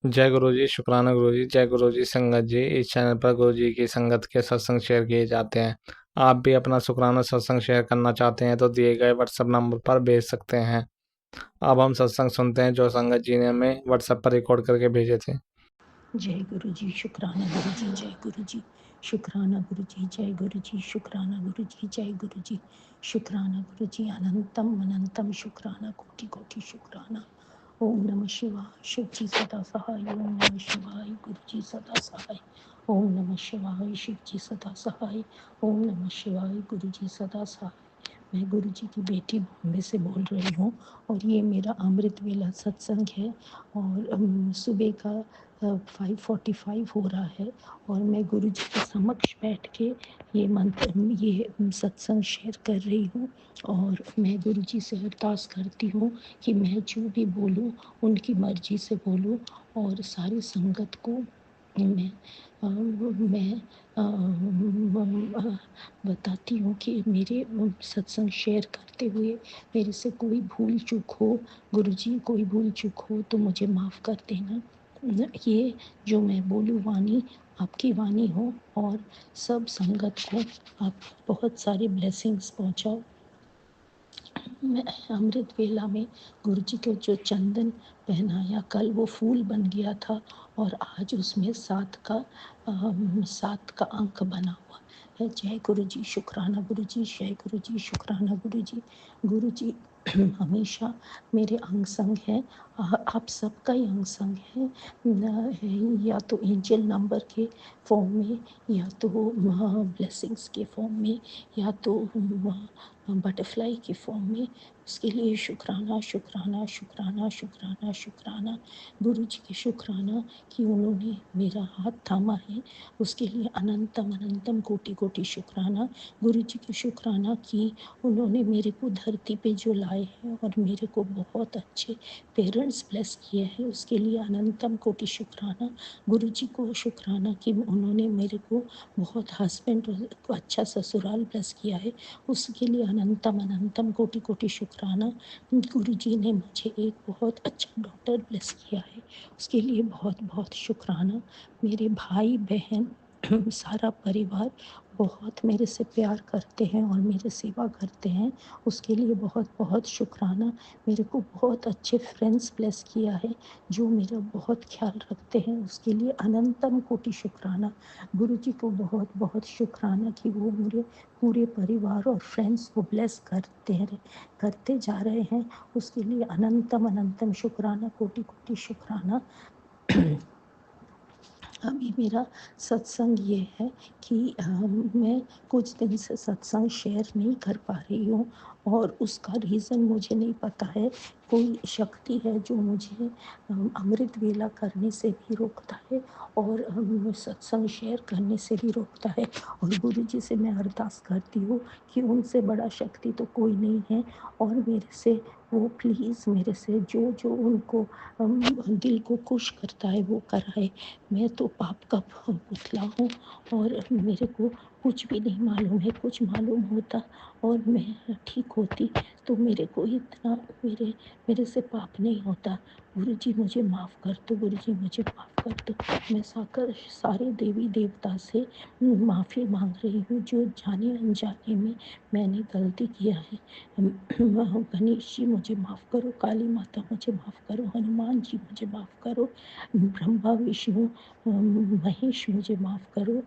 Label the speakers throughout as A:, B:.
A: जय गुरु जी, शुक्राना गुरु जी। जय गुरु जी संगत जी। इस चैनल पर गुरु जी की संगत के सत्संग शेयर किए जाते हैं। आप भी अपना शुक्राना सत्संग शेयर करना चाहते हैं तो दिए गए व्हाट्सएप नंबर पर भेज सकते हैं। अब हम सत्संग सुनते हैं जो संगत जी ने हमें व्हाट्सएप पर रिकॉर्ड करके भेजे थे।
B: जय गुरु जी, शुक्राना गुरु जी, जय गुरु जी, शुक्राना गुरु जी, जय गुरु जी, शुक्राना गुरु जी, जय गुरु जी, शुक्राना गुरु जी, अनंतम अनंतम शुक्राना, कोटि कोटि शुक्राना। ओम नमः शिवाय, शिव जी सदा सहाय। ओम नमः शिवाय, गुरु जी सदा सहाय। ओम नमः शिवाय, शिव जी सदा सहाय। ओम नमः शिवाय, गुरु जी सदा सहाय। मैं गुरु जी की बेटी बॉम्बे से बोल रही हूँ और ये मेरा अमृत वेला सत्संग है और सुबह का 5:45 हो रहा है और मैं गुरु जी के समक्ष बैठ के ये मंत्र ये सत्संग शेयर कर रही हूँ और मैं गुरु जी से अरदास करती हूँ कि मैं जो भी बोलूँ उनकी मर्जी से बोलूँ और सारी संगत को मैं बताती हूँ कि मेरे सत्संग शेयर करते हुए मेरे से कोई भूल चूक हो, गुरु जी कोई भूल चूक हो तो मुझे माफ़ कर देना। ये जो मैं बोलूँ वाणी आपकी वाणी हो और सब संगत को आप बहुत सारे ब्लेसिंग्स पहुँचाओ। मैं अमृत वेला में गुरु जी को जो चंदन पहनाया कल वो फूल बन गया था और आज उसमें 7 का अंक बना हुआ है। जय गुरु जी, शुक्राना गुरु जी, जय गुरु जी, शुक्राना गुरु जी। गुरु जी हमेशा मेरे अंग संग हैं। आप सबका ही अंग संग है, या तो एंजल नंबर के फॉर्म में, या तो ब्लेसिंग्स के फॉर्म में, या तो बटरफ्लाई के फॉर्म में। उसके लिए शुक्राना शुक्राना शुक्राना शुक्राना शुक्राना। गुरु जी के शुक्राना कि उन्होंने मेरा हाथ थामा है, उसके लिए अनंतम अनंतम कोटि कोटि शुक्राना। गुरु जी के शुक्राना कि उन्होंने मेरे को धरती पे जो लाए हैं और मेरे को बहुत अच्छे पेरेंट्स ब्लेस किए हैं, उसके लिए अनंतम कोटि शुक्राना। गुरु जी को शुक्राना कि उन्होंने मेरे को बहुत हस्बैंड अच्छा ससुराल ब्लेस किया है, उसके लिए अनंतम अनंतम कोटि कोटि शुक्राना। गुरु जी ने मुझे एक बहुत अच्छा डॉक्टर ब्लेस किया है, उसके लिए बहुत बहुत शुक्राना। मेरे भाई बहन सारा परिवार बहुत मेरे से प्यार करते हैं और मेरे सेवा करते हैं, उसके लिए बहुत बहुत शुक्राना। मेरे को बहुत अच्छे फ्रेंड्स ब्लेस किया है जो मेरा बहुत ख्याल रखते हैं, उसके लिए अनंतम कोटि शुक्राना। गुरु जी को बहुत बहुत शुक्राना कि वो मेरे पूरे परिवार और फ्रेंड्स को ब्लेस करते जा रहे हैं, उसके लिए अनंतम अनंतम शुक्राना, कोटि कोटि शुक्राना। अभी मेरा सत्संग ये है कि मैं कुछ दिन से सत्संग शेयर नहीं कर पा रही हूँ और उसका रीज़न मुझे नहीं पता है। कोई शक्ति है जो मुझे अमृत वेला करने से भी रोकता है और सत्संग शेयर करने से भी रोकता है। और गुरु जी से मैं अरदास करती हूँ कि उनसे बड़ा शक्ति तो कोई नहीं है और मेरे से वो प्लीज़ मेरे से जो जो उनको दिल को खुश करता है वो कराए। मैं तो पाप का पुतला हूँ और मेरे को कुछ भी नहीं मालूम है। कुछ मालूम होता और मैं ठीक होती तो मेरे को इतना मेरे से पाप नहीं होता। गुरु जी मुझे माफ़ कर दो, गुरु जी मुझे माफ़ कर दो। मैं सारे देवी देवता से माफ़ी मांग रही हूँ जो जाने अनजाने में मैंने गलती किया है। गणेश जी मुझे माफ़ करो, काली माता मुझे माफ़ करो, हनुमान जी मुझे माफ़ करो, ब्रह्मा विष्णु महेश मुझे माफ़ करो,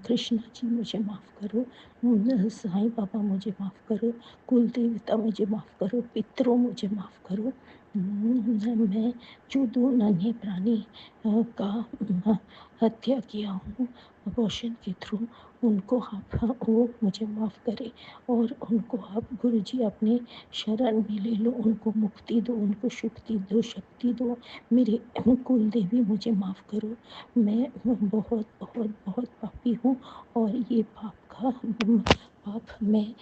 B: कृष्णा जी मुझे माफ़ करो, साईं बाबा मुझे माफ़ करो, कुल देवता मुझे माफ़ करो, पितरों मुझे माफ़ करो। मैं जो 2 नन्हे प्राणी का हत्या किया हूँ अबॉर्शन के थ्रू, उनको आप वो मुझे माफ़ करें और उनको आप गुरु जी अपने शरण में ले लो, उनको मुक्ति दो, उनको शक्ति दो। मेरे कुल देवी मुझे माफ़ करो। मैं बहुत बहुत बहुत पापी हूँ और ये पाप मैं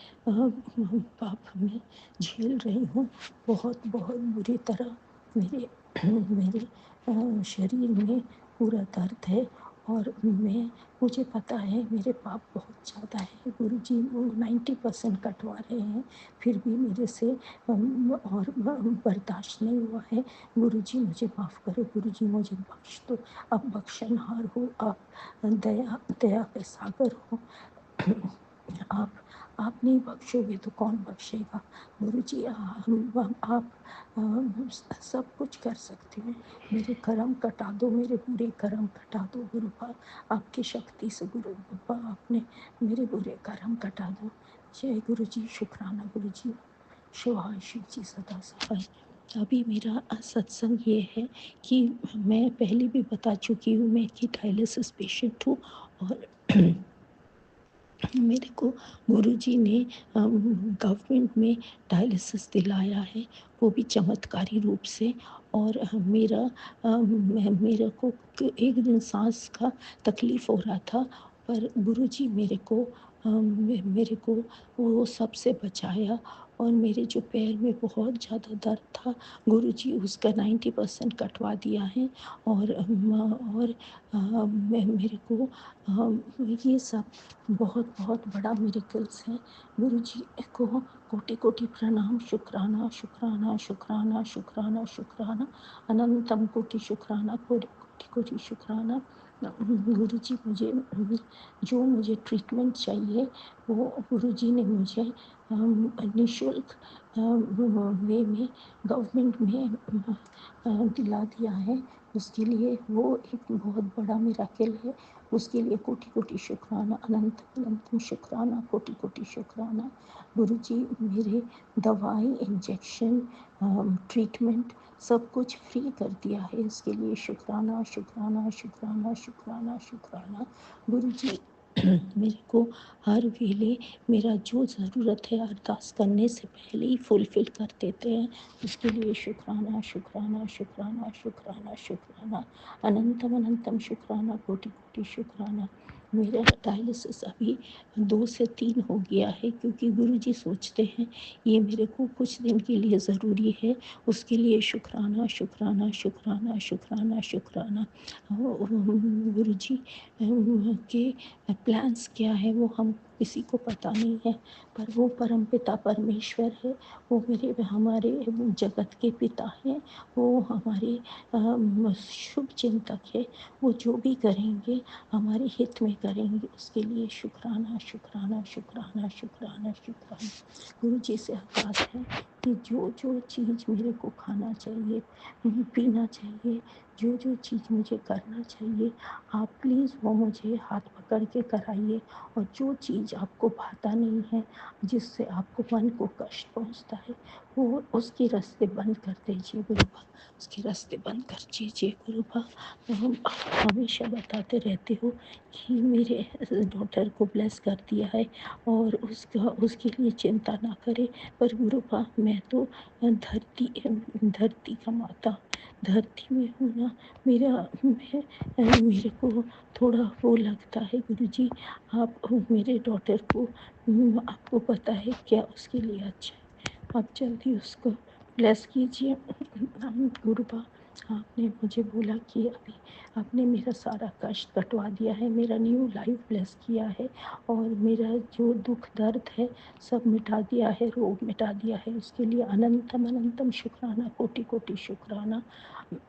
B: झेल रही हूँ बहुत बहुत बुरी तरह। मेरे मेरे शरीर में पूरा दर्द है और मुझे पता है मेरे पाप बहुत ज़्यादा है गुरुजी, वो 90% कटवा रहे हैं, फिर भी मेरे से और बर्दाश्त नहीं हुआ है। गुरुजी मुझे माफ़ करो, गुरुजी मुझे बख्श दो। आप बख्शनहार हो, आप दया दया के सागर हो। आप आप नहीं बख्शोगे तो कौन बख्शेगा? गुरुजी आप सब कुछ कर सकते हो। मेरे कर्म कटा दो, मेरे बुरे कर्म कटा दो गुरुपा, आपकी शक्ति से गुरुपा आपने मेरे बुरे कर्म कटा दो। जय गुरुजी, शुक्राना गुरुजी, शिवाय शिव जी सदा सहाय। अभी मेरा सत्संग ये है कि मैं पहले भी बता चुकी हूँ मैं कि डायलिसिस पेशेंट हूँ, और मेरे को गुरुजी ने गवर्नमेंट में डायलिसिस दिलाया है, वो भी चमत्कारी रूप से। और मेरे को एक दिन सांस का तकलीफ़ हो रहा था, पर गुरुजी मेरे को वो सबसे बचाया। और मेरे जो पैर में बहुत ज़्यादा दर्द था, गुरुजी उसका 90% कटवा दिया है। और मेरे को ये सब बहुत बहुत बड़ा मिरेकल्स है। गुरुजी को कोटि कोटि प्रणाम, शुक्राना शुक्राना शुक्राना शुक्राना शुक्राना, अनंतम कोटि शुक्राना, कोटि कोटि कोटि शुक्राना। गुरुजी मुझे ट्रीटमेंट चाहिए, वो गुरुजी ने मुझे निःशुल्क वे में गवर्नमेंट में दिला दिया है। उसके लिए वो एक बहुत बड़ा मिराकल है। उसके लिए कोटि कोटि शुक्राना, अनंत अनंत शुक्राना, कोटि कोटि शुक्राना। गुरुजी मेरे दवाई, इंजेक्शन, ट्रीटमेंट सब कुछ फ्री कर दिया है। इसके लिए शुक्राना शुक्राना शुक्राना शुक्राना शुक्राना। गुरुजी मेरे को हर वेले मेरा जो ज़रूरत है अरदास करने से पहले ही फुलफ़िल कर देते हैं। उसके लिए शुक्राना शुक्राना शुक्राना शुक्राना शुक्राना, अनंतम अनंतम शुक्राना, कोटि कोटि शुक्राना। मेरा डायलिसिस अभी 2 से 3 हो गया है, क्योंकि गुरुजी सोचते हैं ये मेरे को कुछ दिन के लिए ज़रूरी है। उसके लिए शुक्राना शुक्राना शुक्राना शुक्राना शुक्राना। गुरुजी के प्लान्स क्या है वो हम किसी को पता नहीं है, पर वो परमपिता परमेश्वर है। वो हमारे जगत के पिता हैं। वो हमारे शुभ चिंतक है। वो जो भी करेंगे हमारे हित में करेंगे। उसके लिए शुक्राना शुक्राना शुक्राना शुक्राना शुक्राना। गुरु जी से अरदास है कि जो जो चीज़ मेरे को खाना चाहिए, पीना चाहिए, जो जो चीज़ मुझे करना चाहिए, आप प्लीज़ वो मुझे हाथ पकड़ के कराइए। और जो चीज़ आपको भाता नहीं है, जिससे आपको मन को कष्ट पहुंचता है, वो उसके रास्ते बंद कर दीजिए गुरुबा। उसके रास्ते बंद कर दीजिए गुरुबा। आप हमेशा बताते रहते हो कि मेरे डॉटर को ब्लेस कर दिया है और उसके लिए चिंता ना करे। पर गुरुबा मैं तो धरती का माता, धरती में हूँ ना। मेरे को थोड़ा वो लगता है गुरुजी, आप मेरे डॉटर को आपको पता है क्या उसके लिए अच्छा है, आप जल्दी उसको ब्लेस कीजिए। गुरुबा आपने मुझे बोला कि अभी आपने मेरा सारा कष्ट कटवा दिया है, मेरा न्यू लाइफ ब्लेस किया है, और मेरा जो दुख दर्द है सब मिटा दिया है, रोग मिटा दिया है। उसके लिए अनंतम अनंतम शुक्राना, कोटि कोटि शुक्राना।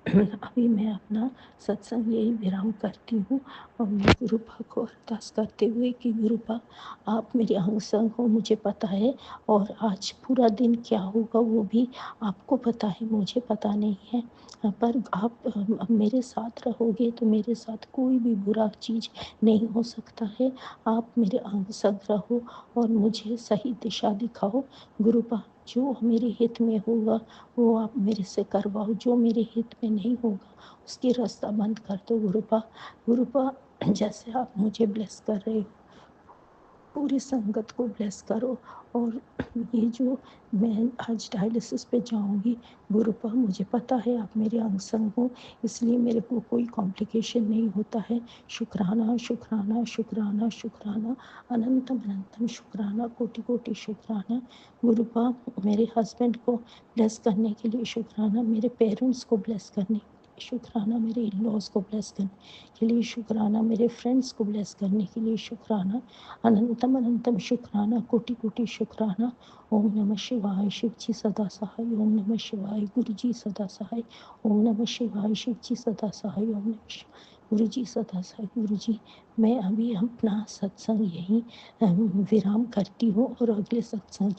B: अभी मैं अपना सत्संग यही विराम करती हूँ, और मैं गुरुपा को अरदास करते हुए कि गुरुपा आप मेरे अंग संग हो, मुझे पता है। और आज पूरा दिन क्या होगा वो भी आपको पता है, मुझे पता नहीं है। पर आप मेरे साथ रहोगे तो मेरे साथ कोई भी बुरा चीज़ नहीं हो सकता है। आप मेरे अंग संग रहो और मुझे सही दिशा दिखाओ गुरुपा। जो मेरे हित में होगा वो आप मेरे से करवाओ, जो मेरे हित में नहीं होगा उसकी रास्ता बंद कर दो गुरुपा। गुरुपा जैसे आप मुझे ब्लेस कर रहे हो, पूरी संगत को ब्लेस करो। और ये जो मैं आज डायलिसिस पे जाऊंगी गुरुपा, मुझे पता है आप मेरे अंग संग हो, इसलिए मेरे को कोई कॉम्प्लिकेशन नहीं होता है। शुक्राना शुक्राना शुक्राना शुक्राना, अनंतम अनंतम शुक्राना, कोटि कोटि शुक्राना। गुरुपा मेरे हस्बैंड को ब्लेस करने के लिए शुक्राना, मेरे पेरेंट्स को ब्लेस करने शुक्राना मेरे इन लॉज को ब्लेस करने के लिए, शुक्राना मेरे फ्रेंड्स को ब्लेस करने के लिए, शुक्राना अनंतम अनंतम शुक्राना, कोटि कोटि शुक्राना। ओम नमः शिवाय, शिव जी सदा सहाय। ओम नमः शिवाय, गुरु जी सदा सहाय। ओम नमः शिवाय, शिव जी सदा सहाय। ओम नमः शिवाय, गुरु जी सदा सहाय। गुरु जी, मैं अभी अपना सत्संग यहीं विराम करती हूँ और अगले सत्संग।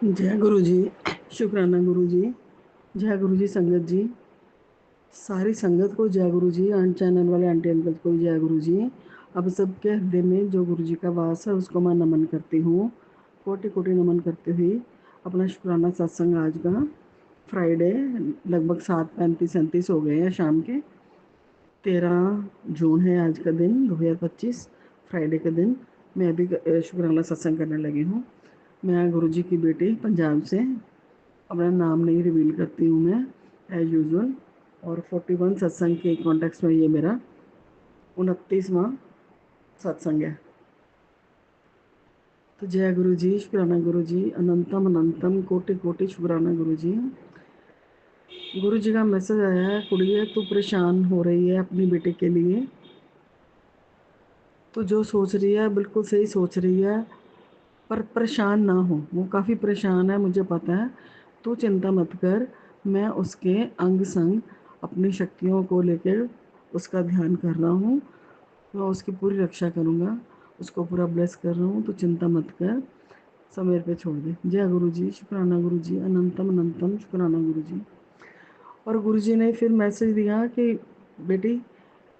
C: जय गुरु जी, शुक्राना गुरु जी, जय गुरु जी संगत जी, सारी संगत को जय गुरु जी, चैनल वाले आंटी अंकल को भी जय गुरु जी। अब सबके हृदय में जो गुरु जी का वास है उसको मैं नमन करती हूँ, कोटि कोटि नमन करते हुए अपना शुक्राना सत्संग आज का फ्राइडे लगभग 7:35-37 हो गए हैं शाम के। 13 जून है आज का दिन 2025 फ्राइडे का दिन। मैं अभी शुक्राना सत्संग करने लगी हूँ। मैं गुरु जी की बेटी पंजाब से, अपना नाम नहीं रिवील करती हूँ मैं एज यूजुअल। और 41 सत्संग के कॉन्टेक्स्ट में ये मेरा 29वां सत्संग है। तो जय गुरु जी, शुक्राना गुरु जी, अनंतम अनंतम कोटि कोटि शुक्राना गुरु जी। गुरु जी का मैसेज आया है, कुड़िए तू परेशान हो रही है अपनी बेटे के लिए, तो जो सोच रही है बिल्कुल सही सोच रही है, पर परेशान ना हो। वो काफ़ी परेशान है, मुझे पता है। तू चिंता मत कर, मैं उसके अंग संग अपनी शक्तियों को लेकर उसका ध्यान कर रहा हूँ। मैं उसकी पूरी रक्षा करूँगा, उसको पूरा ब्लेस कर रहा हूँ। तो चिंता मत कर, सब मेरे पे छोड़ दे। जय गुरु जी, शुक्राना गुरु जी, अनंतम अनंतम शुक्राना गुरु जी। और गुरु जी ने फिर मैसेज दिया कि बेटी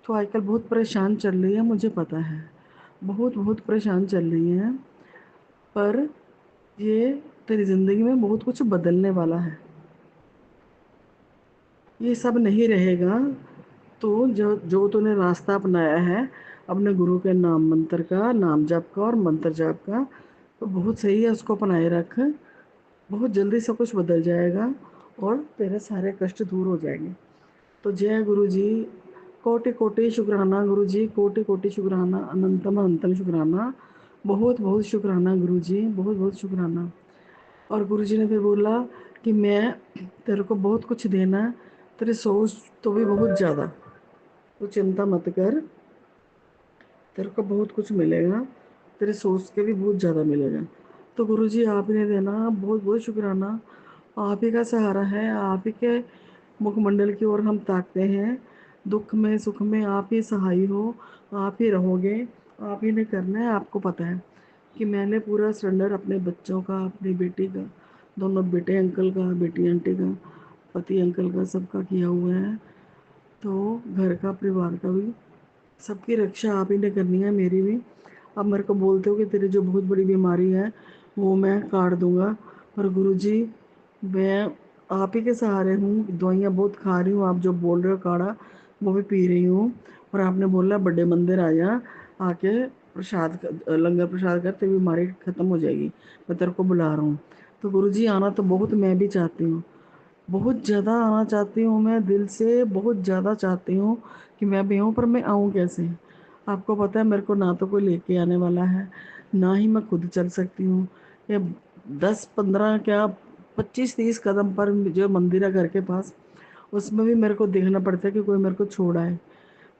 C: तो आजकल बहुत परेशान चल रही है, मुझे पता है, बहुत बहुत परेशान चल रही है, पर ये तेरी ज़िंदगी में बहुत कुछ बदलने वाला है। ये सब नहीं रहेगा। तो जो जो तूने रास्ता अपनाया है अपने गुरु के नाम मंत्र का, नाम जप का और मंत्र जाप का, तो बहुत सही है, उसको अपनाए रख। बहुत जल्दी सब कुछ बदल जाएगा और तेरे सारे कष्ट दूर हो जाएंगे। तो जय गुरु जी, कोटि कोटि शुक्राना गुरु जी, कोटि कोटि शुक्राना, अनंतम अनंतम शुक्राना, बहुत बहुत शुक्राना गुरु जी, बहुत बहुत शुक्राना। और गुरु जी ने फिर बोला कि मैं तेरे को बहुत कुछ देना है, तेरी सोच तो भी बहुत ज़्यादा, तो चिंता मत कर, तेरे को बहुत कुछ मिलेगा, तेरे सोच के भी बहुत ज़्यादा मिलेगा। तो गुरु जी आप ही ने देना, बहुत बहुत शुक्राना। आप ही का सहारा है, आप ही के मुखमंडल की ओर हम ताकते हैं। दुख में सुख में आप ही सहाय हो, आप ही रहोगे, आप ही ने करना है। आपको पता है कि मैंने पूरा सरेंडर अपने बच्चों का, अपनी बेटी का, दोनों बेटे अंकल का, बेटी आंटी का, पति अंकल का, सबका किया हुआ है। तो घर का, परिवार का भी, सबकी रक्षा आप ही ने करनी है, मेरी भी। अब मेरे को बोलते हो कि तेरी जो बहुत बड़ी बीमारी है वो मैं काट दूंगा, पर गुरुजी मैं आप ही के सहारे हूँ। दवाइयाँ बहुत खा रही हूँ, आप जो बोल रहे हो काढ़ा वो भी पी रही हूँ। और आपने बोला बड़े मंदिर आ जा, आके प्रसाद लंगर प्रसाद कर, तेरी बीमारी ख़त्म हो जाएगी, मैं तेरे को बुला रहा हूँ। तो गुरुजी आना तो बहुत मैं भी चाहती हूँ, बहुत ज़्यादा आना चाहती हूँ, मैं दिल से बहुत ज़्यादा चाहती हूँ कि मैं भी हूँ, पर मैं आऊँ कैसे? आपको पता है मेरे को ना तो कोई लेके आने वाला है, ना ही मैं खुद चल सकती हूँ। ये 10-15 क्या 25-30 कदम पर जो मंदिर है घर के पास, उसमें भी मेरे को देखना पड़ता है कि कोई मेरे को छोड़ आए।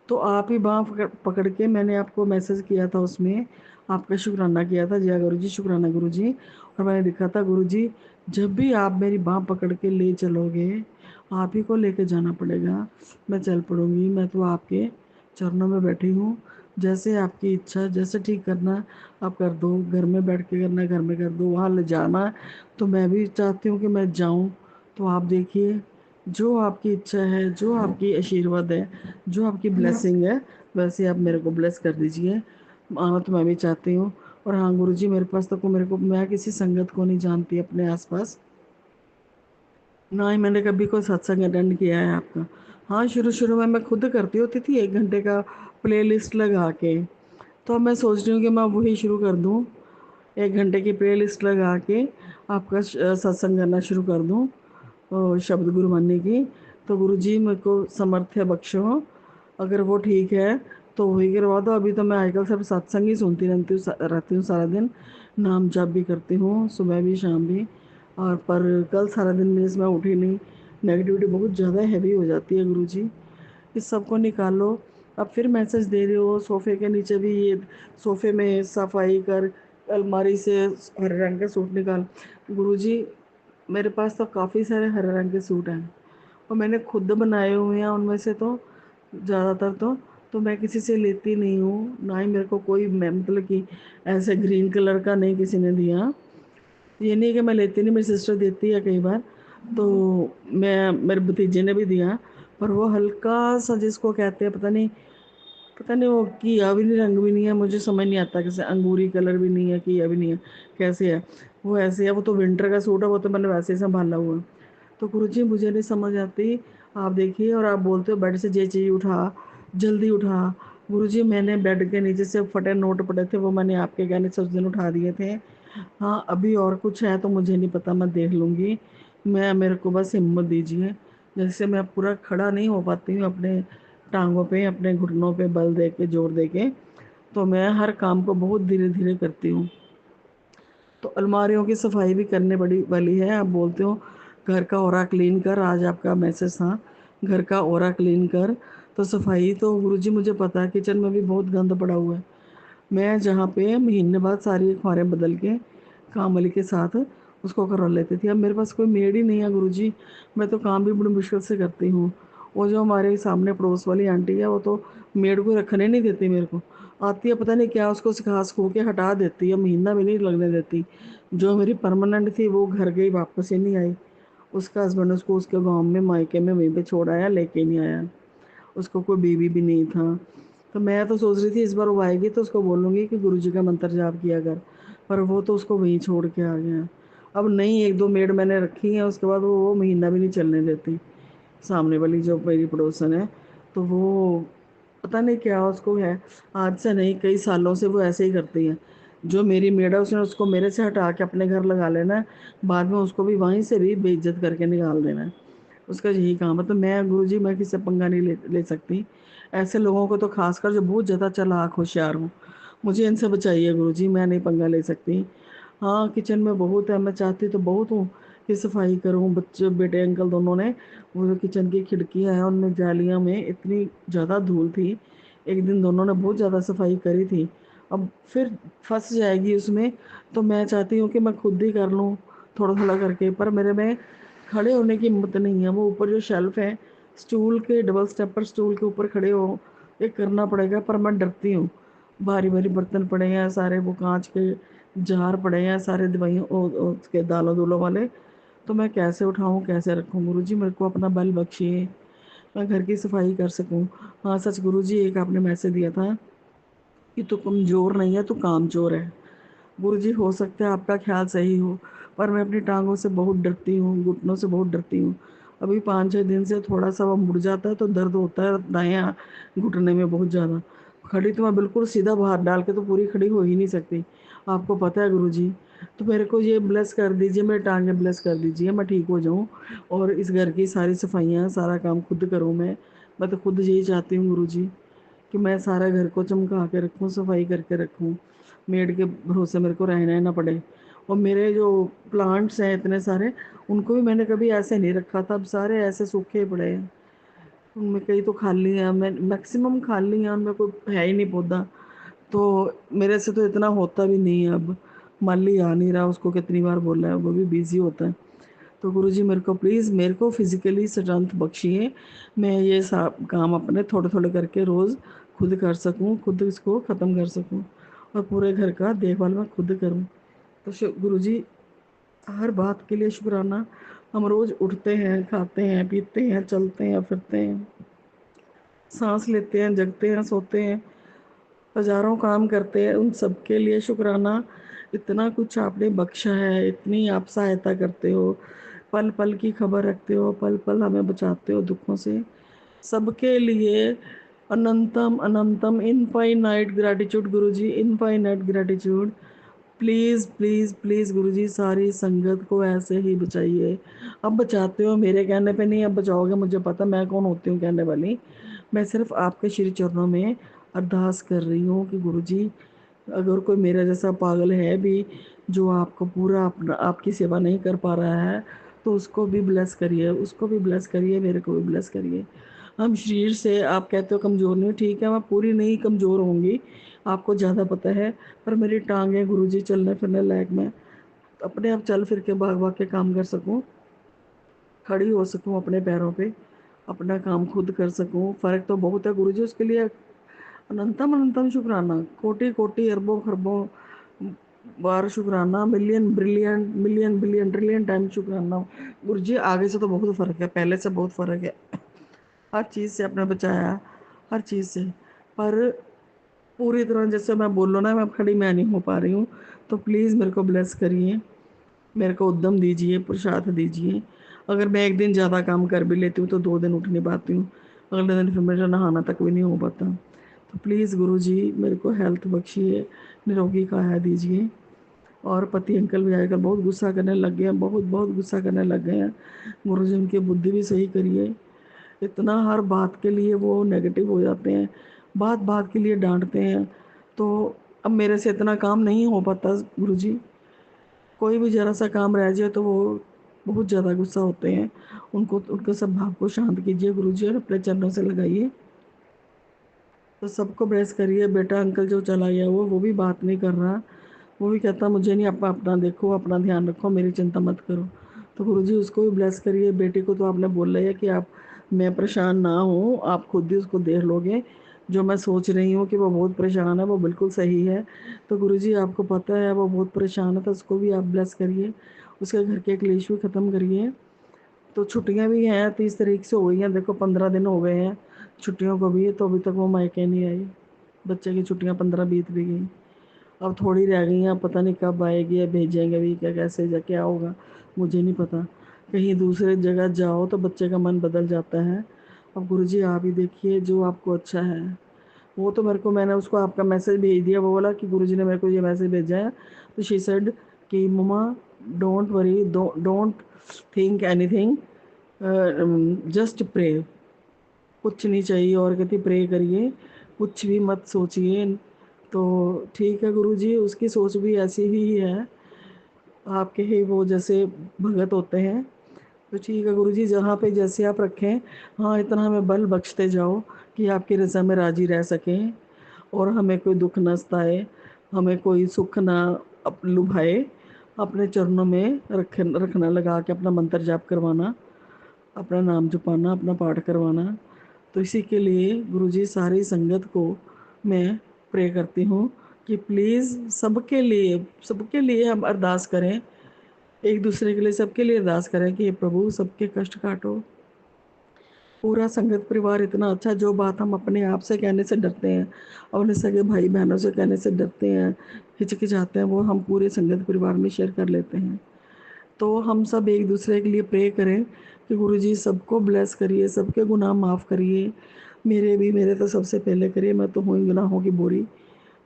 C: तो आप ही बाँह पकड़ पकड़ के मैंने आपको मैसेज किया था, उसमें आपका शुक्राना किया था, जय गुरु जी, शुक्राना गुरु जी। और मैंने लिखा था गुरु जी जब भी आप मेरी बाँह पकड़ के ले चलोगे, आप ही को लेके जाना पड़ेगा, मैं चल पड़ूँगी। मैं तो आपके चरणों में बैठी हूँ, जैसे आपकी इच्छा, जैसे ठीक करना आप कर दो। घर में बैठ के करना है घर में कर दो, वहाँ ले जाना है तो मैं भी चाहती हूँ कि मैं जाऊँ। तो आप देखिए, जो आपकी इच्छा है, जो आपकी आशीर्वाद है, जो आपकी ब्लेसिंग है, वैसे आप मेरे को ब्लेस कर दीजिए। आना तो मैं भी चाहती हूँ। और हाँ गुरुजी, मेरे पास तो मेरे को, मैं किसी संगत को नहीं जानती अपने आसपास, ना ही मैंने कभी कोई सत्संग अटेंड किया है आपका। हाँ, शुरू शुरू में मैं खुद करती होती थी 1 घंटे का प्लेलिस्ट लगा के। तो अब मैं सोच रही हूँ कि मैं वही शुरू कर दूँ, 1 घंटे की प्लेलिस्ट लगा के आपका सत्संग करना शुरू कर दूँ, शब्द गुरु मानने की। तो गुरु जी मेरे को समर्थ्य बख्शो, अगर वो ठीक है तो वही करवा दो। अभी तो मैं आजकल सब सत्संग ही सुनती रहती हूँ सारा दिन, नाम जाप भी करती हूँ सुबह भी शाम भी। और पर कल सारा दिन मीन्स मैं उठी नहीं, नेगेटिविटी बहुत ज़्यादा हैवी हो जाती है गुरुजी। इस सब को निकालो। अब फिर मैसेज दे रहे हो सोफ़े के नीचे भी ये सोफ़े में सफाई कर, अलमारी से हरे रंग के सूट निकाल। गुरुजी मेरे पास तो काफ़ी सारे हरे रंग के सूट हैं और मैंने खुद बनाए हुए हैं उनमें से तो ज़्यादातर तो मैं किसी से लेती नहीं हूँ, ना ही मेरे को कोई मतलब कि ऐसे ग्रीन कलर का नहीं किसी ने दिया। ये नहीं कि मैं लेती नहीं, मेरी सिस्टर देती है कई बार, तो मैं मेरे भतीजे ने भी दिया, पर वो हल्का सा जिसको कहते हैं पता नहीं वो किया भी नहीं, रंग भी नहीं है, मुझे समझ नहीं आता कैसे, अंगूरी कलर भी नहीं है, किया भी नहीं है, कैसे है वो, ऐसे है वो तो विंटर का सूट है, वो तो मैंने वैसे ही संभाला हुआ है। तो गुरुजी मुझे नहीं समझ आती, आप देखिए, और आप बोलते हो बेड से ये चीज़ उठा, जल्दी उठा। गुरुजी मैंने बेड के नीचे से फटे नोट पड़े थे, वो मैंने आपके कहने से उस दिन उठा दिए थे। हाँ अभी और कुछ है तो मुझे नहीं पता, मैं देख लूँगी। मेरे को बस हिम्मत दीजिए, जैसे मैं पूरा खड़ा नहीं हो पाती हूँ अपने टांगों पे, अपने घुटनों पे बल दे के, जोर दे के, तो मैं हर काम को बहुत धीरे धीरे करती हूँ। तो अलमारियों की सफाई भी करने बड़ी वाली है। आप बोलते हो घर का ओरा क्लीन कर, आज आपका मैसेज था घर का ओरा क्लीन कर, तो सफाई तो गुरुजी मुझे पता है किचन में भी बहुत गंद पड़ा हुआ है। मैं जहाँ पे महीने बाद सारी अखबारें बदल के काम वाली के साथ उसको करवा लेती थी, अब मेरे पास कोई मेड ही नहीं है गुरुजी, मैं तो काम भी बड़ी मुश्किल से करती हूँ। वो जो हमारे सामने पड़ोस वाली आंटी है वो तो मेड को रखने नहीं देती मेरे को, आती है पता नहीं क्या उसको सिखा सिखो के हटा देती है, महीना भी नहीं लगने देती। जो मेरी परमानेंट थी वो घर गई, वापस ही नहीं आई। उसका हस्बैंड उसको उसके गाँव में मायके में वहीं पर छोड़ आया, लेके नहीं आया। उसको कोई बेबी भी नहीं था। तो मैं तो सोच रही थी इस बार वो आएगी तो उसको बोलूँगी कि गुरुजी का मंत्र जाप किया कर, पर वो तो उसको वहीं छोड़ के आ गया। अब नहीं, एक दो मेड मैंने रखी हैं, उसके बाद वो महीना भी नहीं चलने देती। सामने वाली जो मेरी पड़ोसन है, तो वो पता नहीं क्या उसको है, आज से नहीं कई सालों से वो ऐसे ही करती है। जो मेरी मेड है उसने उसको मेरे से हटा के अपने घर लगा लेना है, बाद में उसको भी वहीं से भी बेइज्जत करके निकाल देना है। उसका यही काम है। तो मैं गुरुजी मैं किसी से पंगा नहीं ले सकती। ऐसे लोगों को तो खासकर जो बहुत ज़्यादा चालाक होशियार हों, मुझे इनसे बचाइए गुरुजी, मैं नहीं पंगा ले सकती। हाँ किचन में बहुत है, मैं चाहती तो बहुत हूँ कि सफाई करूँ। बच्चे बेटे अंकल दोनों ने, वो जो किचन की खिड़कियाँ हैं उनमें जालियाँ में इतनी ज़्यादा धूल थी, एक दिन दोनों ने बहुत ज़्यादा सफाई करी थी। अब फिर फंस जाएगी उसमें, तो मैं चाहती हूँ कि मैं खुद ही कर लूँ थोड़ा थोड़ा करके, पर मेरे में खड़े होने की हिम्मत नहीं है। वो ऊपर जो शेल्फ है, स्टूल के डबल स्टेपर स्टूल के ऊपर खड़े हो, ये करना पड़ेगा, पर मैं डरती हूँ। भारी भारी बर्तन पड़े हैं सारे, वो कांच के जार पड़े हैं सारे, दवाइयों उसके दालों दूलों वाले, तो मैं कैसे उठाऊँ कैसे रखूँ। गुरुजी मेरे को अपना बल बख्शिए, मैं घर की सफाई कर सकूँ। हाँ सच गुरुजी, एक आपने मैसेज दिया था कि तू कमज़ोर नहीं है, तू कामचोर है। गुरुजी हो सकता है आपका ख्याल सही हो, पर मैं अपनी टांगों से बहुत डरती हूँ, घुटनों से बहुत डरती हूँ। अभी 5-6 दिन से थोड़ा सा वो मुड़ जाता है तो दर्द होता है दायां घुटने में बहुत ज़्यादा। खड़ी तो मैं बिल्कुल सीधा बाहर डाल के तो पूरी खड़ी हो ही नहीं सकती, आपको पता है गुरुजी। तो मेरे को ये ब्लेस कर दीजिए, मेरे टांगे ब्लेस कर दीजिए, मैं ठीक हो जाऊँ और इस घर की सारी सफाइयाँ सारा काम खुद करूँ। मैं तो खुद यही चाहती हूँ गुरुजी, कि मैं सारा घर को चमका के रखूँ, सफाई करके रखूँ, मेड के भरोसे मेरे को रहना ही ना पड़े। और मेरे जो प्लांट्स हैं इतने सारे, उनको भी मैंने कभी ऐसे नहीं रखा था, अब सारे ऐसे सूखे पड़े हैं। उनमें कई तो खाली हैं, मैं मैक्सिमम खाली हैं, उनमें कोई है ही नहीं पौधा। तो मेरे से तो इतना होता भी नहीं है अब, माली आ नहीं रहा, उसको कितनी बार बोला है, वो भी बिजी होता है। तो गुरुजी मेरे को प्लीज़ मेरे को फिज़िकली स्ट्रेंथ बख्शिए, मैं ये सब काम अपने थोड़े थोड़े करके रोज़ खुद कर सकूं, खुद इसको ख़त्म कर सकूं, और पूरे घर का देखभाल मैं खुद करूं। तो गुरुजी हर बात के लिए शुक्राना। हम रोज़ उठते हैं, खाते हैं, पीते हैं, चलते हैं, फिरते हैं, सांस लेते हैं, जगते हैं, सोते हैं, हज़ारों काम करते हैं, उन सब के लिए शुक्राना। इतना कुछ आपने बख्शा है, इतनी आप सहायता करते हो, पल पल की खबर रखते हो, पल पल हमें बचाते हो दुखों से, सबके लिए अनंतम अनंतम infinite gratitude Guruji, infinite gratitude. Please please please Guruji सारी संगत को ऐसे ही बचाइए। अब बचाते हो मेरे कहने पे नहीं, अब बचाओगे, मुझे पता मैं कौन होती हूँ कहने वाली। मैं सिर्फ आपके श्री चरणों में अरदास कर रही हूँ कि गुरुजी अगर कोई मेरा जैसा पागल है भी जो आपको पूरा अपना आपकी सेवा नहीं कर पा रहा है, तो उसको भी ब्लेस करिए, उसको भी ब्लेस करिए, मेरे को भी ब्लेस करिए। हम शरीर से आप कहते हो कमज़ोर नहीं, ठीक है मैं पूरी नहीं कमज़ोर होंगी, आपको ज़्यादा पता है, पर मेरी टांगें गुरुजी चलने फिरने लायक, मैं अपने आप चल फिर के भाग भाग के काम कर सकूं, खड़ी हो सकूं अपने पैरों पे, अपना काम खुद कर सकूं। फ़र्क तो बहुत है गुरुजी, उसके लिए अनंतम अनंतम शुक्राना, कोटि कोटि अरबों खरबों बार शुक्राना, million brilliant million billion trillion time शुक्राना गुरुजी। आगे से तो बहुत फ़र्क है, पहले से बहुत फ़र्क है, हर चीज़ से आपने बचाया, हर चीज़ से। पर पूरी तरह जैसे मैं बोल लो ना, मैं खड़ी मैं नहीं हो पा रही हूँ, तो प्लीज़ मेरे को ब्लेस करिए, मेरे को उद्यम दीजिए, पुरुषार्थ दीजिए। अगर मैं एक दिन ज़्यादा काम कर भी लेती हूँ तो 2 दिन उठ नहीं पाती हूँ, अगले दिन फिर मेरा नहाना तक भी नहीं हो पाता। तो प्लीज़ गुरुजी मेरे को हेल्थ बख्शिए, निरोगी काया दीजिए। और पति अंकल भी आजकल बहुत गुस्सा करने लग गए हैं, बहुत बहुत गुस्सा करने लग गए हैं। गुरुजी उनकी बुद्धि भी सही करिए, इतना हर बात के लिए वो नेगेटिव हो जाते हैं, बात बात के लिए डांटते हैं। तो अब मेरे से इतना काम नहीं हो पाता गुरुजी, कोई भी ज़रा सा काम रह जाए तो वो बहुत ज़्यादा गुस्सा होते हैं। उनको उनके सब भाव को शांत कीजिए गुरुजी और अपने चरणों से लगाइए। तो सबको ब्लेस करिए। बेटा अंकल जो चला गया वो भी बात नहीं कर रहा, वो भी कहता मुझे नहीं, अपना अपना देखो, अपना ध्यान रखो, मेरी चिंता मत करो। तो गुरुजी उसको भी ब्लेस करिए। बेटी को तो आपने बोला है कि आप, मैं परेशान ना हूँ, आप खुद ही उसको देख लोगे। जो मैं सोच रही हूँ कि वो बहुत परेशान है, वो बिल्कुल सही है। तो गुरुजी आपको पता है वो बहुत परेशान है, तो उसको भी आप ब्लेस करिए, उसके घर के क्लेश भी ख़त्म करिए। तो छुट्टियां भी हैं, 30 तारीख से हो गई हैं, देखो 15 दिन हो गए हैं छुट्टियों को भी, तो अभी तक वो मायके नहीं आई। बच्चे की छुट्टियां 15 बीत भी गई, अब थोड़ी रह गई हैं, अब पता नहीं कब आएगी या भेजेंगे भी क्या, कैसे जा क्या होगा मुझे नहीं पता। कहीं दूसरे जगह जाओ तो बच्चे का मन बदल जाता है। अब गुरुजी आप ही देखिए जो आपको अच्छा है। वो तो मेरे को, मैंने उसको आपका मैसेज भेज दिया, वो बोला कि गुरुजी ने मेरे को ये मैसेज भेजा है। तो शी सेड कि मम्मा don't worry, don't think anything, just pray, कुछ नहीं चाहिए और कहती प्रे करिए, कुछ भी मत सोचिए। तो ठीक है गुरुजी, उसकी सोच भी ऐसी ही है, आपके ही वो जैसे भगत होते हैं। तो ठीक है गुरुजी, जहाँ पे जैसे आप रखें, हाँ इतना हमें बल बख्शते जाओ कि आपकी रज़ा में राजी रह सकें और हमें कोई दुख न सताए, हमें कोई सुख ना लुभाए। अपने चरणों में रखना, लगा के अपना मंत्र जाप करवाना, अपना नाम जपाना, अपना पाठ करवाना। तो इसी के लिए गुरुजी सारी संगत को मैं प्रे करती हूँ कि प्लीज़ सबके लिए हम अरदास करें, एक दूसरे के लिए सबके लिए अरदास करें कि हे प्रभु सबके कष्ट काटो। पूरा संगत परिवार इतना अच्छा, जो बात हम अपने आप से कहने से डरते हैं, अपने सगे भाई बहनों से कहने से डरते हैं, हिचकिचाते हैं, वो हम पूरे संगत परिवार में शेयर कर लेते हैं। तो हम सब एक दूसरे के लिए प्रे करें कि गुरुजी सबको ब्लेस करिए, सबके गुनाह माफ़ करिए, मेरे तो सबसे पहले करिए, मैं तो हूँ ही गुनाहों की बोरी,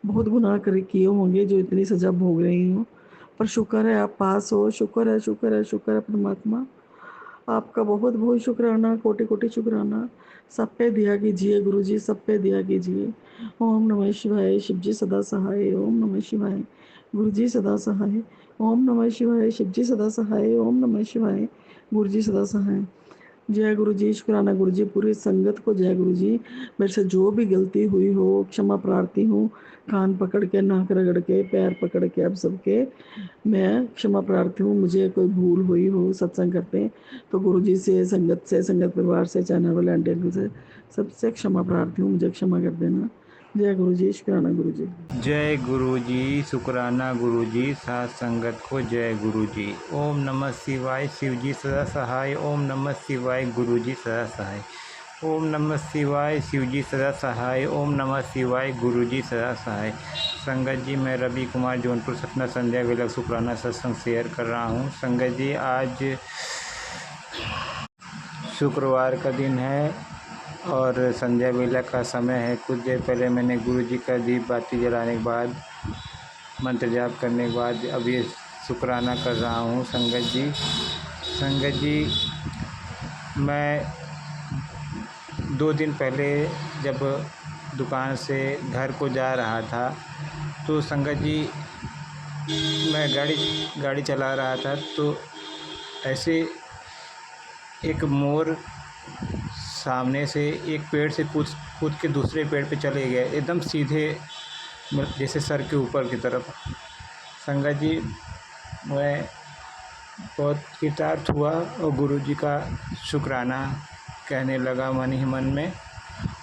C: बहुत गुनाह कर किए होंगे जो इतनी सज़ा भोग रही हूँ। पर शुक्र है आप पास हो, शुक्र है, शुक्र है, शुक्र है परमात्मा, आपका बहुत बहुत शुक्राना, कोटि कोटि शुक्राना। सब पे दिया कीजिए गुरुजी, सब पे दिया कीजिए। ओम नमः शिवाय, शिव जी सदा सहाय, ओम नमः शिवाय, गुरुजी सदा सहाय, ओम नमः शिवाय, शिव जी सदा सहाय, ओम नमः शिवाय, गुरुजी सदा सहाय। जय गुरु जी, शुक्राना गुरु जी, पूरी संगत को जय गुरु जी। मेरे से जो भी गलती हुई हो क्षमा प्रार्थी हूँ, कान पकड़ के, नाक रगड़ के, पैर पकड़ के, अब सबके मैं क्षमा प्रार्थी हूँ। मुझे कोई भूल हुई हो सत्संग करते तो गुरु जी से, संगत परिवार से, चैनल वाले आंटी से, सबसे क्षमा प्रार्थी हूँ, मुझे क्षमा कर देना। जय गुरु जी, शुक्राना गुरु जी।
D: जय गुरु जी, शुक्राना गुरु जी, साथ संगत को जय गुरु जी। ओम नमः शिवाय, शिव जी सदा सहाय, ओम नमः शिवाय, गुरु जी सदा सहाय, ओम नमः शिवाय, शिव जी सदा सहाय, ओम नमः शिवाय, गुरु जी सदा सहाय। संगत जी, मैं रवि कुमार जौनपुर सतना संध्या वेला शुक्राना सत्संग शेयर कर रहा हूँ। संगत जी, आज शुक्रवार का दिन है और संध्या वेला का समय है। कुछ देर पहले मैंने गुरु जी का दीप बाती जलाने के बाद, मंत्र जाप करने के बाद अभी शुक्राना कर रहा हूँ। संगत जी, मैं 2 दिन पहले जब दुकान से घर को जा रहा था तो संगत जी मैं गाड़ी चला रहा था, तो ऐसे एक मोर सामने से एक पेड़ से कूद कूद के दूसरे पेड़ पे चले गए, एकदम सीधे जैसे सर के ऊपर की तरफ। संगत जी मैं बहुत कृतार्थ हुआ और गुरुजी का शुक्राना कहने लगा मन ही मन में।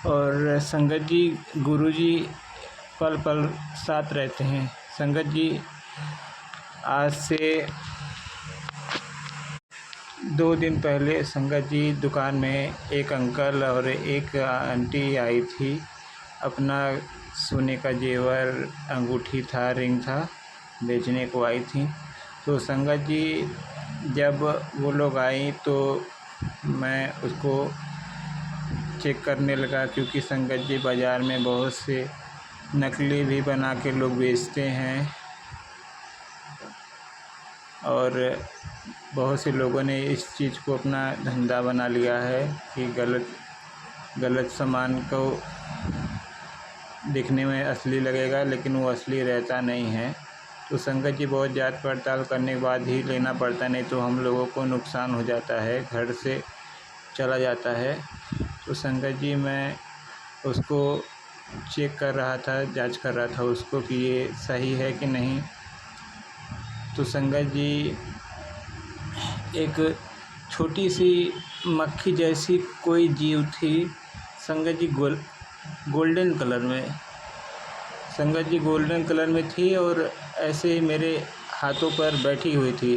D: और संगत जी गुरुजी पल पल साथ रहते हैं। संगत जी आज से 2 दिन पहले संगत जी दुकान में एक अंकल और एक आंटी आई थी। अपना सोने का जेवर, अंगूठी था, रिंग था, बेचने को आई थी। तो संगत जी जब वो लोग आई तो मैं उसको चेक करने लगा, क्योंकि संगत जी बाज़ार में बहुत से नकली भी बना के लोग बेचते हैं और बहुत से लोगों ने इस चीज़ को अपना धंधा बना लिया है कि गलत सामान को दिखने में असली लगेगा लेकिन वो असली रहता नहीं है। तो संगत जी बहुत जांच पड़ताल करने के बाद ही लेना पड़ता, नहीं तो हम लोगों को नुकसान हो जाता है, घर से चला जाता है। तो संगत जी मैं उसको चेक कर रहा था, जांच कर रहा था उसको कि ये सही है कि नहीं। तो संगत जी एक छोटी सी मक्खी जैसी कोई जीव थी संगत जी, गोल्डन कलर में। संगत जी गोल्डन कलर में थी और ऐसे ही मेरे हाथों पर बैठी हुई थी।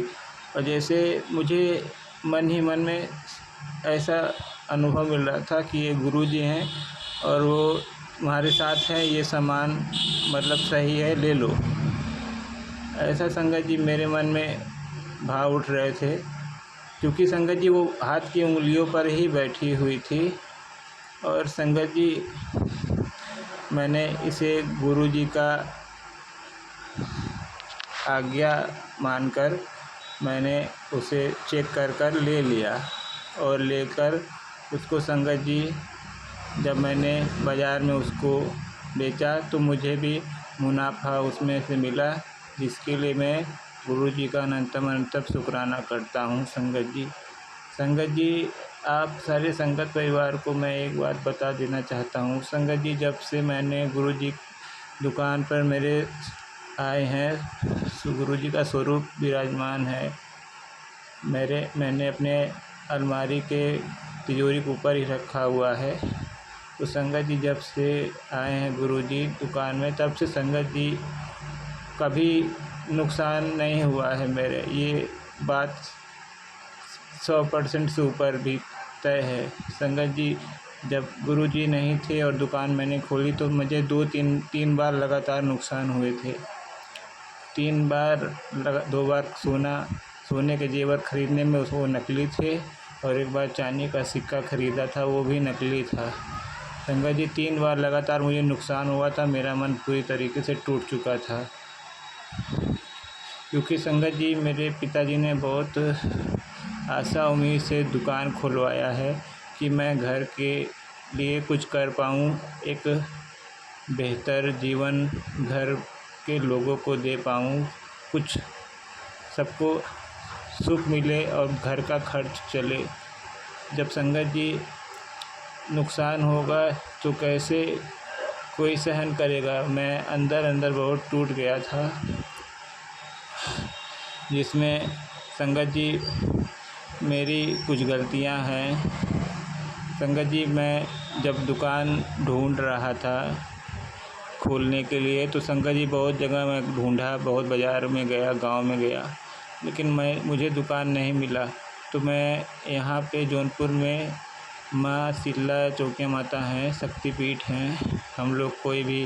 D: और जैसे मुझे मन ही मन में ऐसा अनुभव मिल रहा था कि ये गुरुजी हैं और वो तुम्हारे साथ हैं, ये सामान मतलब सही है, ले लो। ऐसा संगत जी मेरे मन में भाव उठ रहे थे, क्योंकि संगत जी वो हाथ की उंगलियों पर ही बैठी हुई थी। और संगत जी मैंने इसे गुरुजी का आज्ञा मानकर मैंने उसे चेक कर ले लिया। और लेकर उसको संगत जी जब मैंने बाज़ार में उसको बेचा तो मुझे भी मुनाफा उसमें से मिला, जिसके लिए मैं गुरुजी का अनंत शुक्राना करता हूँ। संगत जी आप सारे संगत परिवार को मैं एक बात बता देना चाहता हूँ। संगत जी जब से मैंने गुरुजी दुकान पर मेरे आए हैं, गुरुजी का स्वरूप विराजमान है। मैंने अपने अलमारी के तिजोरी के ऊपर ही रखा हुआ है। तो संगत जी जब से आए हैं गुरुजी दुकान में, तब से संगत जी कभी नुकसान नहीं हुआ है मेरे। ये बात 100% से ऊपर भी तय है। संगत जी जब गुरुजी नहीं थे और दुकान मैंने खोली तो मुझे 2-3 बार लगातार नुकसान हुए थे। 2 बार सोने के जेवर ख़रीदने में वो नकली थे और एक बार चांदी का सिक्का ख़रीदा था, वो भी नकली था। संगत जी 3 बार लगातार मुझे नुकसान हुआ था, मेरा मन पूरी तरीके से टूट चुका था। क्योंकि संगत जी मेरे पिताजी ने बहुत आशा उम्मीद से दुकान खुलवाया है कि मैं घर के लिए कुछ कर पाऊँ, एक बेहतर जीवन घर के लोगों को दे पाऊँ, कुछ सबको सुख मिले और घर का खर्च चले। जब संगत जी नुकसान होगा तो कैसे कोई सहन करेगा। मैं अंदर बहुत टूट गया था, जिसमें संगत जी मेरी कुछ गलतियां हैं। संगत जी मैं जब दुकान ढूंढ रहा था खोलने के लिए तो संगत जी बहुत जगह मैं ढूंढा, बहुत बाज़ार में गया, गांव में गया, लेकिन मुझे दुकान नहीं मिला। तो मैं यहाँ पे जौनपुर में माँ शीतला चौकिया माता हैं, शक्तिपीठ हैं। हम लोग कोई भी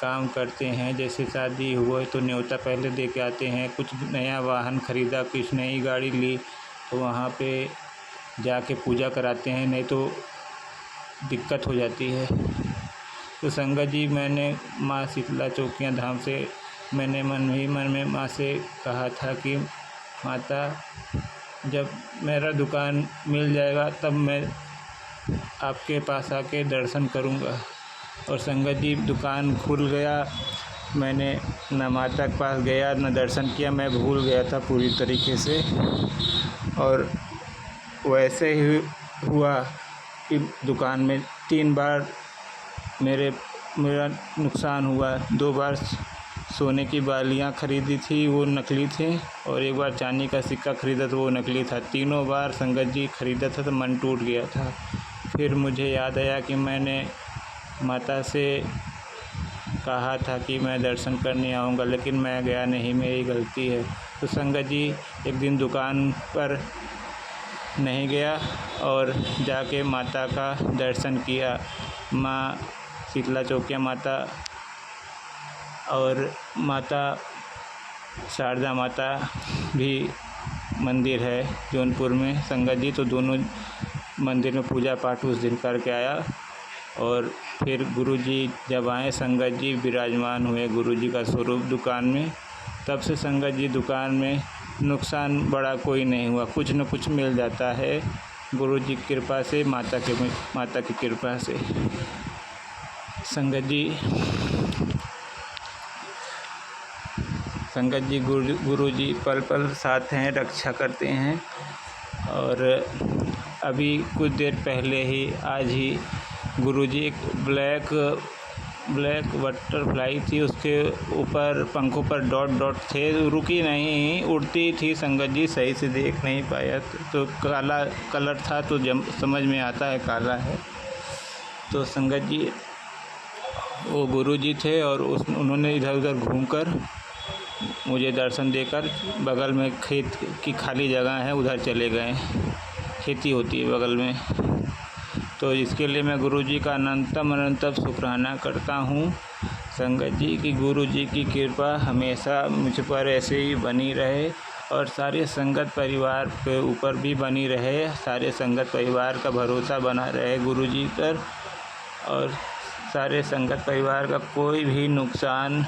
D: काम करते हैं, जैसे शादी हुआ तो न्योता पहले दे के आते हैं, कुछ नया वाहन ख़रीदा, कुछ नई गाड़ी ली तो वहाँ पे जाके पूजा कराते हैं, नहीं तो दिक्कत हो जाती है। तो संगत जी मैंने माँ शीतला चौकिया धाम से मैंने मन में माँ से कहा था कि माता जब मेरा दुकान मिल जाएगा तब मैं आपके पास आके दर्शन करूँगा। और संगत जी दुकान खुल गया, मैंने न माता के पास गया न दर्शन किया, मैं भूल गया था पूरी तरीके से। और वैसे ही हुआ कि दुकान में 3 बार मेरा नुकसान हुआ। 2 बार सोने की बालियाँ ख़रीदी थी, वो नकली थी, और 1 बार चांदी का सिक्का ख़रीदा था, वो नकली था। तीनों बार संगत जी ख़रीदा था तो मन टूट गया था। फिर मुझे याद आया कि मैंने माता से कहा था कि मैं दर्शन करने आऊँगा, लेकिन मैं गया नहीं, मेरी गलती है। तो संगत जी एक दिन दुकान पर नहीं गया और जाके माता का दर्शन किया। माँ शीतला चौकिया माता और माता शारदा माता भी मंदिर है जौनपुर में संगत जी, तो दोनों मंदिर में पूजा पाठ उस दिन करके आया। और फिर गुरुजी जब आए, संगत जी विराजमान हुए गुरुजी का स्वरूप दुकान में। तब से संगत जी दुकान में नुकसान बड़ा कोई नहीं हुआ, कुछ न कुछ मिल जाता है गुरुजी की कृपा से, माता की कृपा से। संगत जी गुरुजी पल पल साथ हैं, रक्षा करते हैं। और अभी कुछ देर पहले ही, आज ही गुरुजी एक ब्लैक बटरफ्लाई थी, उसके ऊपर पंखों पर डॉट डॉट थे, रुकी नहीं, उड़ती थी। संगत जी सही से देख नहीं पाया, तो काला कलर था, तो समझ में आता है काला है। तो संगत जी वो गुरुजी थे और उन्होंने इधर उधर घूमकर मुझे दर्शन देकर बगल में खेत की खाली जगह है, उधर चले गए। खेती होती है बगल में। तो इसके लिए मैं गुरुजी का अनंतम शुक्राना करता हूँ संगत जी की। गुरुजी की कृपा हमेशा मुझ पर ऐसे ही बनी रहे और सारे संगत परिवार के ऊपर भी बनी रहे। सारे संगत परिवार का भरोसा बना रहे गुरुजी पर, और सारे संगत परिवार का कोई भी नुकसान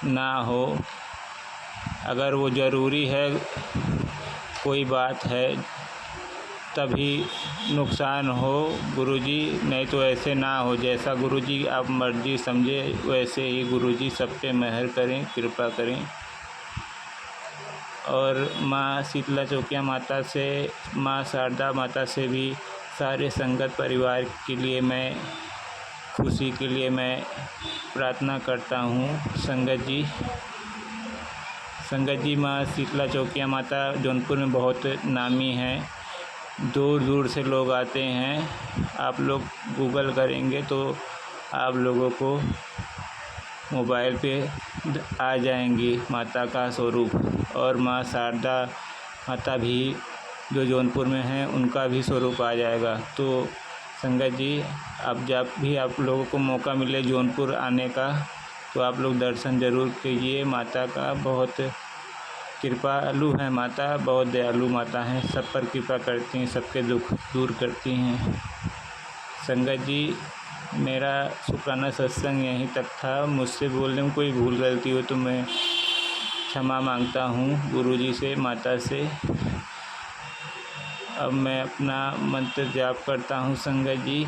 D: ना हो। अगर वो ज़रूरी है, कोई बात है, तभी नुकसान हो गुरुजी, नहीं तो ऐसे ना हो। जैसा गुरुजी आप मर्जी समझे वैसे ही गुरुजी सब पे मेहर करें, कृपा करें। और माँ शीतला चौकिया माता से, माँ शारदा माता से भी सारे संगत परिवार के लिए मैं खुशी के लिए मैं प्रार्थना करता हूँ। संगत जी माँ शीतला चौकिया माता जौनपुर में बहुत नामी हैं, दूर दूर से लोग आते हैं। आप लोग गूगल करेंगे तो आप लोगों को मोबाइल पे आ जाएंगी माता का स्वरूप। और माँ शारदा माता भी जो जौनपुर में हैं, उनका भी स्वरूप आ जाएगा। तो संगत जी अब जब भी आप लोगों को मौका मिले जौनपुर आने का, तो आप लोग दर्शन ज़रूर कीजिए। माता का बहुत कृपालु है माता, बहुत दयालु माता हैं, सब पर कृपा करती हैं, सबके दुख दूर करती हैं। संगत जी मेरा शुक्राना सत्संग यहीं तक था। मुझसे बोलने में कोई भूल गलती हो तो मैं क्षमा मांगता हूँ गुरुजी से, माता से। अब मैं अपना मंत्र जाप करता हूँ संगत जी।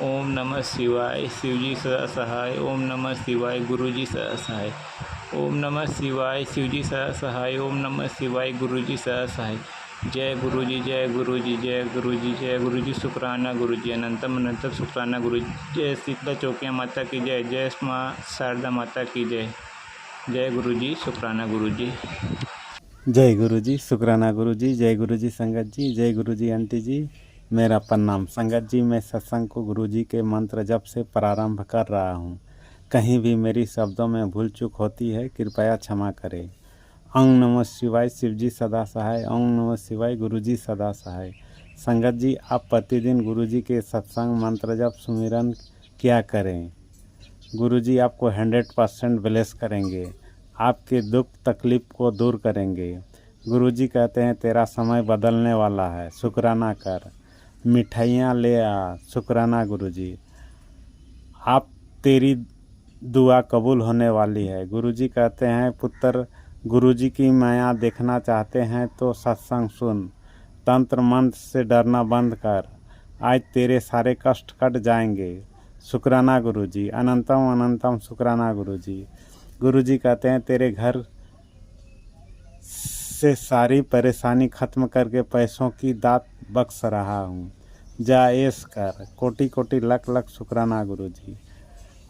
D: ओम नमः शिवाय, शिवजी सदा सहाय। ओम नमः शिवाय, गुरुजी सदा सहाय। ओम नमः शिवाय, शिवजी सदा सहाय। ओम नमः शिवाय, गुरुजी सदा सहाय। जय गुरुजी, जय गुरुजी, जय गुरुजी, जय गुरुजी। शुक्राना गुरुजी, अनंतम शुक्राना गुरुजी। जय शीतला चौकिया माता की जय, जय माँ शारदा माता की जय। जय गुरुजी, शुक्राना गुरुजी।
E: जय गुरुजी, शुक्राना गुरुजी। जय गुरुजी संगत जी, जय गुरुजी आंटी जी, मेरा प्रणाम। संगत जी मैं सत्संग को गुरुजी के मंत्र जप से प्रारंभ कर रहा हूँ। कहीं भी मेरी शब्दों में भूल चूक होती है, कृपया क्षमा करें। ओम नमः शिवाय, शिवजी सदा सहाय। ओम नमः शिवाय, गुरुजी सदा सहाय। संगत जी आप प्रतिदिन गुरुजी के सत्संग मंत्र जप सुमिरन किया करें। गुरुजी आपको 100% ब्लेस करेंगे, आपके दुख तकलीफ को दूर करेंगे। गुरुजी कहते हैं तेरा समय बदलने वाला है, शुक्राना कर, मिठाइयाँ ले आ, शुक्राना गुरुजी। आप तेरी दुआ कबूल होने वाली है। गुरुजी कहते हैं पुत्र गुरुजी की माया देखना चाहते हैं तो सत्संग सुन, तंत्र मंत्र से डरना बंद कर, आज तेरे सारे कष्ट कट जाएंगे। शुक्राना गुरुजी, अनंतम शुक्राना गुरुजी। गुरुजी कहते हैं तेरे घर इससे सारी परेशानी खत्म करके पैसों की दात बख्श रहा हूँ। जय ऐश कर। कोटि कोटि लख लख शुक्राना गुरुजी।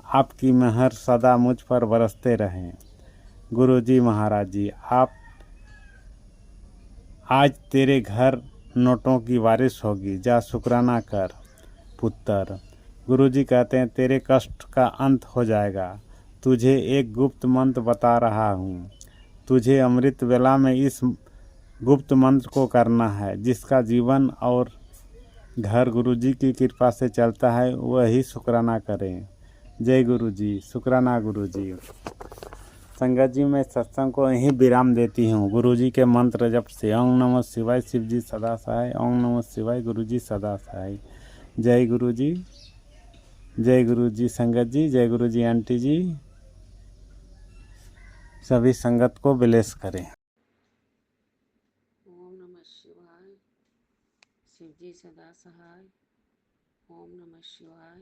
E: आपकी मेहर सदा मुझ पर बरसते रहें। गुरुजी महाराज जी, आप आज तेरे घर नोटों की बारिश होगी, जा शुक्राना कर पुत्र। गुरुजी कहते हैं तेरे कष्ट का अंत हो जाएगा। तुझे एक गुप्त मंत्र बता रहा हूँ। तुझे अमृत वेला में इस गुप्त मंत्र को करना है। जिसका जीवन और घर गुरुजी की कृपा से चलता है वही शुक्राना करें। जय गुरुजी, शुक्राना गुरुजी। संगत जी, मैं सत्संग को यहीं विराम देती हूँ गुरुजी के मंत्र जप से। ओम नमः शिवाय, शिव जी सदा सहाय। ओम नमः शिवाय, गुरुजी सदा सहाय। जय गुरुजी, जय गुरुजी संगत जी, जय गुरुजी आंटी जी। सभी संगत को ब्लेस करें।
F: ओम नमः शिवाय, शिव जी सदा सहाय। ओम नमः शिवाय,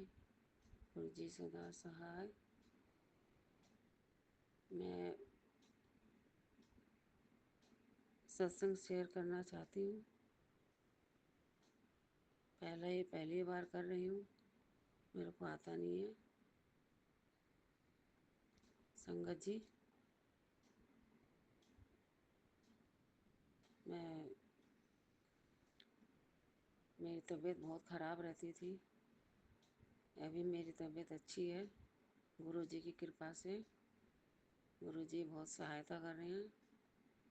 F: गुरु जी सदा सहाय। मैं सत्संग शेयर करना चाहती हूँ। पहली बार कर रही हूँ, मेरे को आता नहीं है। संगत जी, मेरी तबीयत बहुत ख़राब रहती थी। अभी मेरी तबीयत अच्छी है गुरु जी की कृपा से। गुरु जी बहुत सहायता कर रहे हैं,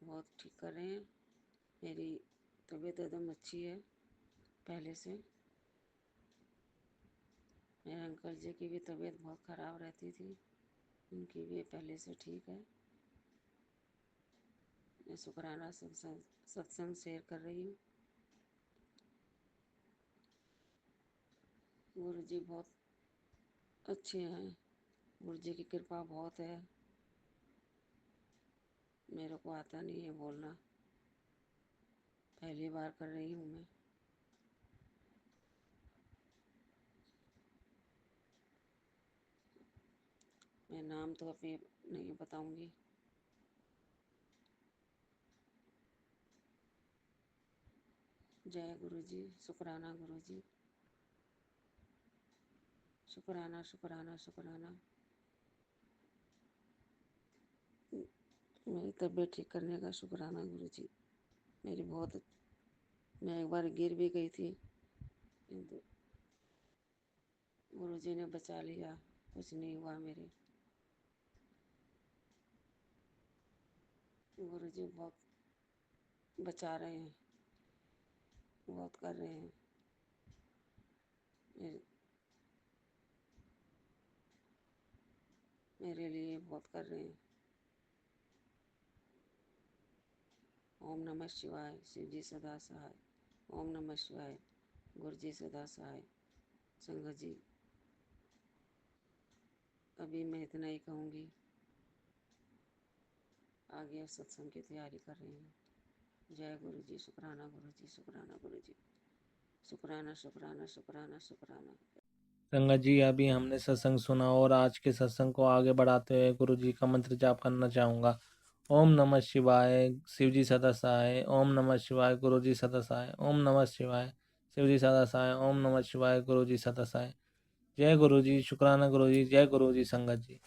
F: बहुत ठीक कर रहे हैं। मेरी तबीयत एकदम अच्छी है पहले से। मेरे अंकल जी की भी तबीयत बहुत ख़राब रहती थी, उनकी भी पहले से ठीक है। मैं शुक्राना सत्संग शेयर कर रही हूँ। गुरु जी बहुत अच्छे हैं, गुरु जी की कृपा बहुत है। मेरे को आता नहीं है बोलना, पहली बार कर रही हूँ मैं। मैं नाम तो अभी नहीं बताऊंगी। जय गुरु जी, शुक्राना गुरु जी, शुक्राना शुक्राना शुक्राना। मेरी तबीयत ठीक करने का शुक्राना गुरु जी। मैं एक बार गिर भी गई थी, किंतु गुरु जी ने बचा लिया, कुछ नहीं हुआ मेरे। गुरु जी बहुत बचा रहे हैं, बहुत कर रहे हैं मेरे लिए बहुत कर रहे हैं। ओम नमः शिवाय, शिव जी सदा सहाय। ओम नमः शिवाय, गुरु जी सदा सहाय। संगत जी, अभी मैं इतना ही कहूँगी, आगे सत्संग की तैयारी कर रही हूँ। जय गुरु जी, शुक्राना गुरु जी, शुक्राना गुरु जी, शुक्राना शुक्राना शुक्राना शुक्राना।
A: संगत जी, अभी हमने सत्संग सुना और आज के सत्संग को आगे बढ़ाते हुए गुरु जी का मंत्र जाप करना चाहूँगा। ओम नमः शिवाय, शिव जी सदा सहाय। ओम नमः शिवाय, गुरु जी सदा सहाय। ओम नमः शिवाय, शिव जी सदा सहाय। ओम नमः शिवाय, गुरु जी सदा सहाय। जय गुरु जी, शुक्राना गुरु जी, जय गुरु जी संगत जी।